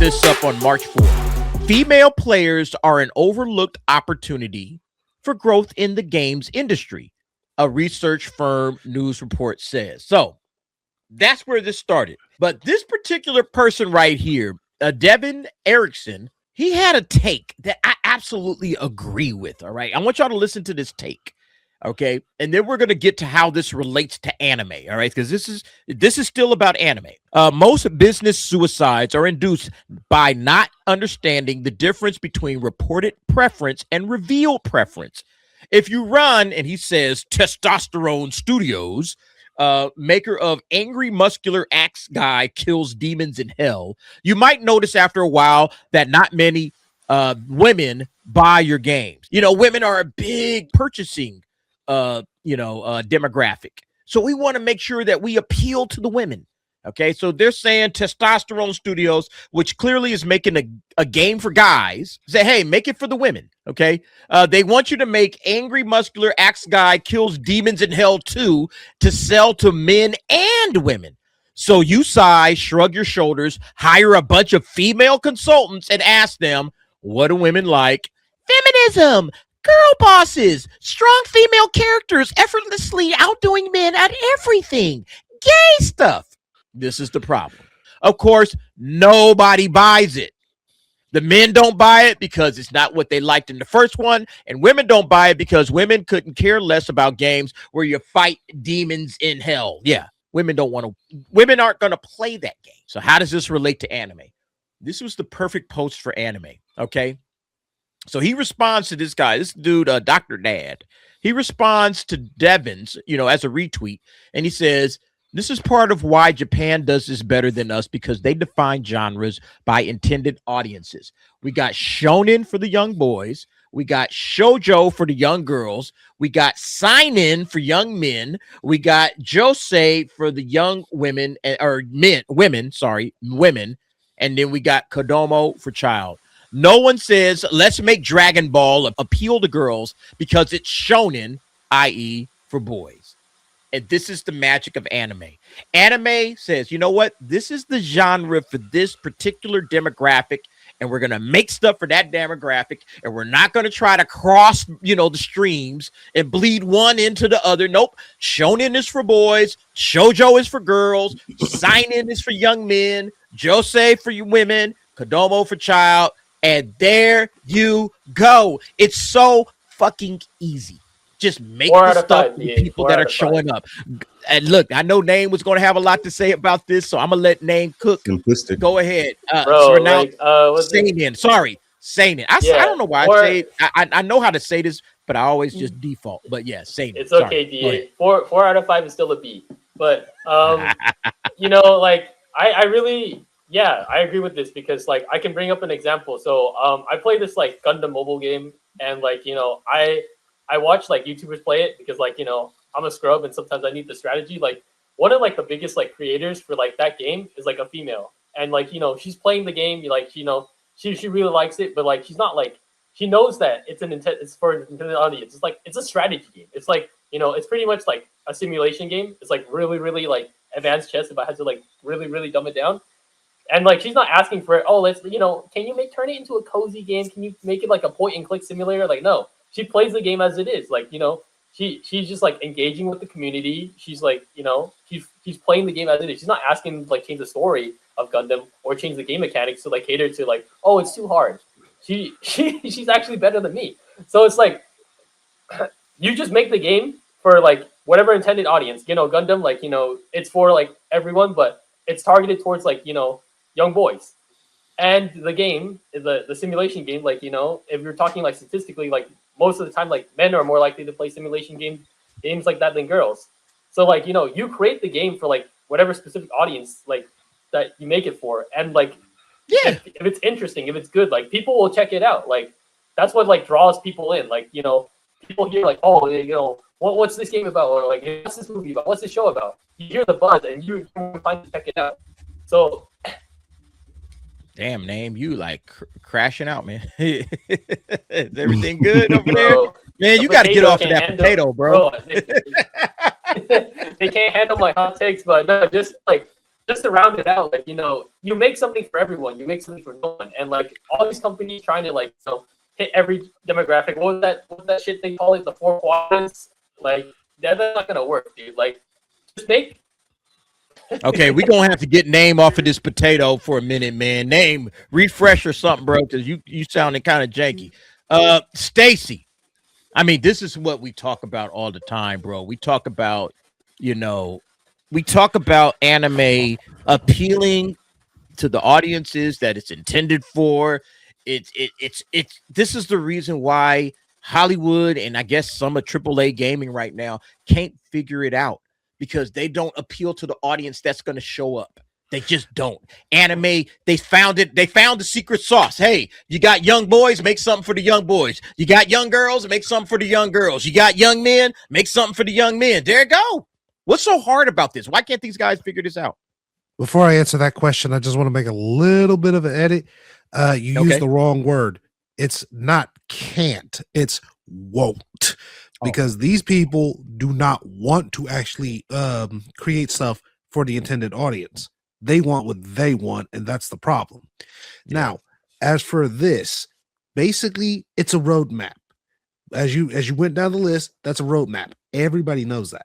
this up on March 4th. Female players are an overlooked opportunity for growth in the games industry, a research firm news report says. So that's where this started. But this particular person right here, Devin Erickson, he had a take that I absolutely agree with. All right. I want y'all to listen to this take. Okay. And then we're going to get to how this relates to anime. All right. Because this is still about anime. Most business suicides are induced by not understanding the difference between reported preference and revealed preference. If you run, and he says, Testosterone Studios, maker of Angry Muscular Axe Guy Kills Demons in Hell, you might notice after a while that not many women buy your games. You know, women are a big purchasing demographic. So we want to make sure that we appeal to the women. Okay, so they're saying Testosterone Studios, which clearly is making a game for guys, say, hey, make it for the women. Okay, they want you to make Angry Muscular Axe Guy Kills Demons in Hell 2 to sell to men and women. So you sigh, shrug your shoulders, hire a bunch of female consultants and ask them, what do women like? Feminism, girl bosses, strong female characters effortlessly outdoing men at everything, gay stuff. This is the problem. Of course, nobody buys it. The men don't buy it because it's not what they liked in the first one, and women don't buy it because women couldn't care less about games where you fight demons in hell. Yeah, women aren't going to play that game. So how does this relate to anime? This was the perfect post for anime, okay? So he responds to this guy, this dude, Dr. Dad. He responds to Devin's, as a retweet, and he says, this is part of why Japan does this better than us, because they define genres by intended audiences. We got shonen for the young boys. We got shōjo for the young girls. We got seinen for young men. We got josei for the young women, women. And then we got kodomo for child. No one says, let's make Dragon Ball appeal to girls because it's shonen, i.e. for boys. And this is the magic of anime. Anime says, you know what? This is the genre for this particular demographic, and we're going to make stuff for that demographic, and we're not going to try to cross, the streams and bleed one into the other. Nope. Shonen is for boys. Shōjo is for girls. Seinen is for young men. Josei for you women. Kodomo for child. And there you go. It's so fucking easy. Just make the stuff for the people that are showing up. And look, I know Name was going to have a lot to say about this, so I'm going to let Name cook. Simplistic. Go ahead. Seinen. Sorry, Seinen. I don't know why I say it. I know how to say this, but I always just default. But yeah, Seinen. It's okay, DA. 4 out of 5 is still a B. But, I really... Yeah, I agree with this because I can bring up an example. So I play this Gundam mobile game, and I watch YouTubers play it because I'm a scrub and sometimes I need the strategy. One of the biggest creators for that game is a female, and she's playing the game. She really likes it, but she's not she knows that it's for an intended audience. It's a strategy game. It's it's pretty much a simulation game. It's really really advanced chess if I had to really really dumb it down. And she's not asking for it. Oh, let's can you turn it into a cozy game? Can you make it a point and click simulator? No. She plays the game as it is. She's just engaging with the community. She's she's playing the game as it is. She's not asking to change the story of Gundam or change the game mechanics to cater to oh, it's too hard. She's actually better than me. So it's you just make the game for whatever intended audience. Gundam it's for everyone, but it's targeted towards young boys. And the game, the simulation game, if you're talking statistically, most of the time, men are more likely to play simulation games like that than girls. So you create the game for whatever specific audience that you make it for, and if it's interesting, if it's good, people will check it out. That's what draws people in. People hear oh, what's this game about, or what's this movie about, what's this show about? You hear the buzz and you find to check it out. So. Damn, Name, you crashing out, man. Is everything good over there? Man, you got to get off of that potato, bro. They can't handle my hot takes, but no, just just to round it out, like, you make something for everyone, you make something for no one, and like all these companies trying to like hit every demographic. What was that shit they call it? The 4 quadrants? Like that's not gonna work, dude. Like just make. Okay, we're gonna have to get name off of this potato for a minute, man. Name, refresh or something, bro, because you sounding kind of janky. Stacy. I mean, this is what we talk about all the time, bro. We talk about, anime appealing to the audiences that it's intended for. It's this is the reason why Hollywood and I guess some of AAA gaming right now can't figure it out, because they don't appeal to the audience that's going to show up. They just don't. Anime, they found it. They found the secret sauce. Hey, you got young boys, make something for the young boys. You got young girls, make something for the young girls. You got young men, make something for the young men. There you go. What's so hard about this? Why can't these guys figure this out? Before I answer that question, I just want to make a little bit of an edit. You used the wrong word. It's not can't, it's won't. Because these people do not want to actually create stuff for the intended audience. They want what they want, and that's the problem. Yeah. Now, as for this, basically, it's a roadmap. As you went down the list, that's a roadmap. Everybody knows that.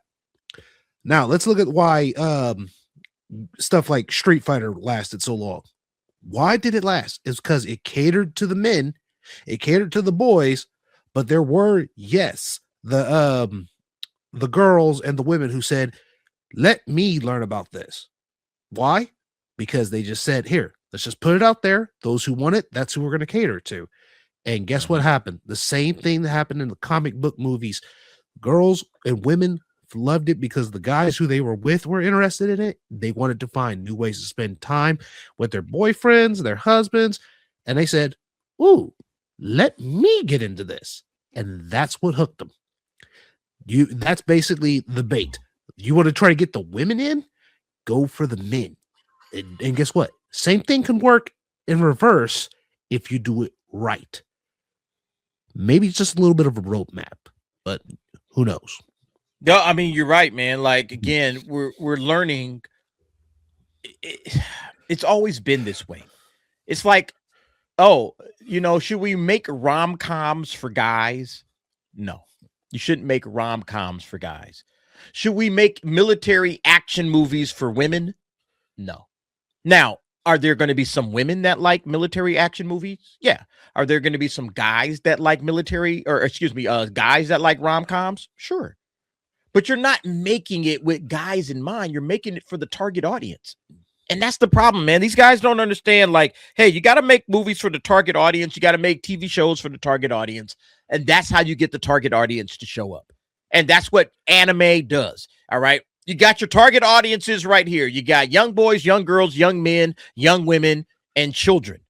Now, let's look at why stuff like Street Fighter lasted so long. Why did it last? It's because it catered to the men, it catered to the boys, but there were, yes, the girls and the women who said, let me learn about this. Why? Because they just said, here, let's just put it out there. Those who want it, that's who we're going to cater to. And guess what happened? The same thing that happened in the comic book movies. Girls and women loved it because the guys who they were with were interested in it. They wanted to find new ways to spend time with their boyfriends, their husbands. And they said, ooh, let me get into this. And that's what hooked them. That's basically the bait. You want to try to get the women in? Go for the men. And guess what? Same thing can work in reverse if you do it right. Maybe it's just a little bit of a roadmap, but who knows? No, I mean, you're right, man. Like, again, we're learning. It's always been this way. It's like, should we make rom-coms for guys? No, you shouldn't make rom-coms for guys. Should we make military action movies for women? No. Now, are there going to be some women that like military action movies? Yeah. Are there going to be some guys that like guys that like rom-coms? Sure. But you're not making it with guys in mind. You're making it for the target audience. And that's the problem, man. These guys don't understand, like, hey, you got to make movies for the target audience. You got to make TV shows for the target audience. And that's how you get the target audience to show up. And that's what anime does. All right. You got your target audiences right here. You got young boys, young girls, young men, young women, and children.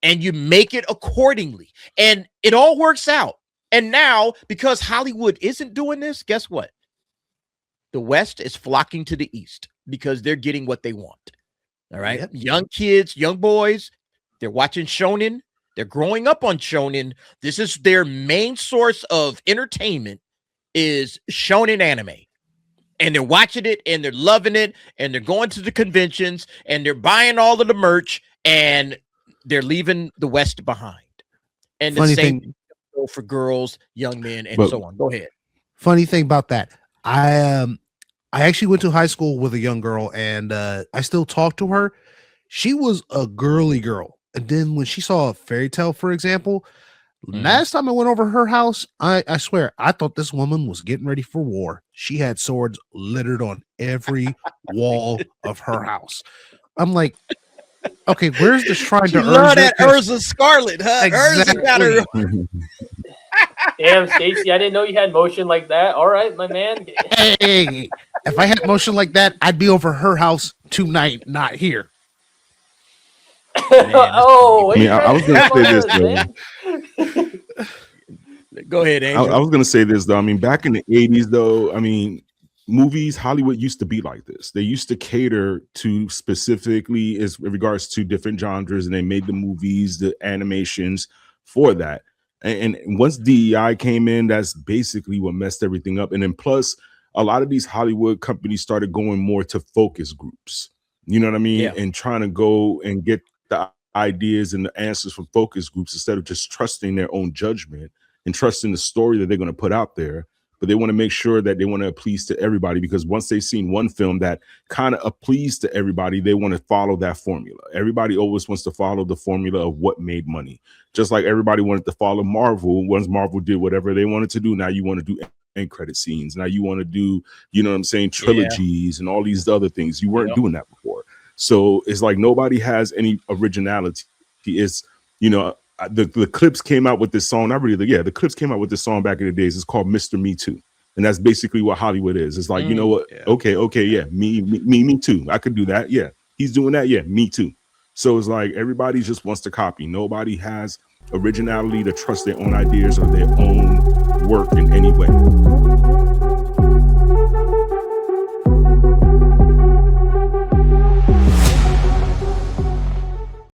And you make it accordingly. And it all works out. And now, because Hollywood isn't doing this, guess what? The West is flocking to the East because they're getting what they want. All right. Yep. Young kids, young boys, they're watching Shonen. They're growing up on Shonen. This is their main source of entertainment. Is Shonen anime, and they're watching it and they're loving it and they're going to the conventions and they're buying all of the merch and they're leaving the West behind. And the same thing for girls, young men, and so on. Go ahead. Funny thing about that, I actually went to high school with a young girl and I still talk to her. She was a girly girl, and then when she saw a fairy tale, for example. Last time I went over her house, I swear, I thought this woman was getting ready for war. She had swords littered on every wall of her house. I'm like, okay, where's the shrine to Urza? Love that Urza Scarlet, huh? Exactly. Urza got her. Damn, Stacy, I didn't know you had motion like that. All right, my man. Hey, if I had motion like that, I'd be over her house tonight, not here. Man, I was going to say this, though. Go ahead, Angel. I was going to say this, though. I mean, back in the 80s, though, I mean, movies, Hollywood used to be like this. They used to cater to specifically as in regards to different genres, and they made the movies, the animations for that. And once DEI came in, that's basically what messed everything up. And then plus, a lot of these Hollywood companies started going more to focus groups. You know what I mean? Yeah. And trying to go and get the ideas and the answers from focus groups instead of just trusting their own judgment and trusting the story that they're going to put out there. But they want to make sure that they want to appease to everybody, because once they've seen one film that kind of appeased to everybody, they want to follow that formula. Everybody always wants to follow the formula of what made money. Just like everybody wanted to follow Marvel. Once Marvel did whatever they wanted to do, now you want to do end credit scenes. Now you want to do, you know what I'm saying, trilogies and all these other things. You weren't doing that before. So it's like nobody has any originality. It's, you know, the Clips came out with this song. The Clips came out with this song back in the days. It's called Mr. Me Too. And that's basically what Hollywood is. It's like, you know what? Yeah. Me too. I could do that. Yeah. He's doing that. Yeah. Me too. So it's like everybody just wants to copy. Nobody has originality to trust their own ideas or their own work in any way.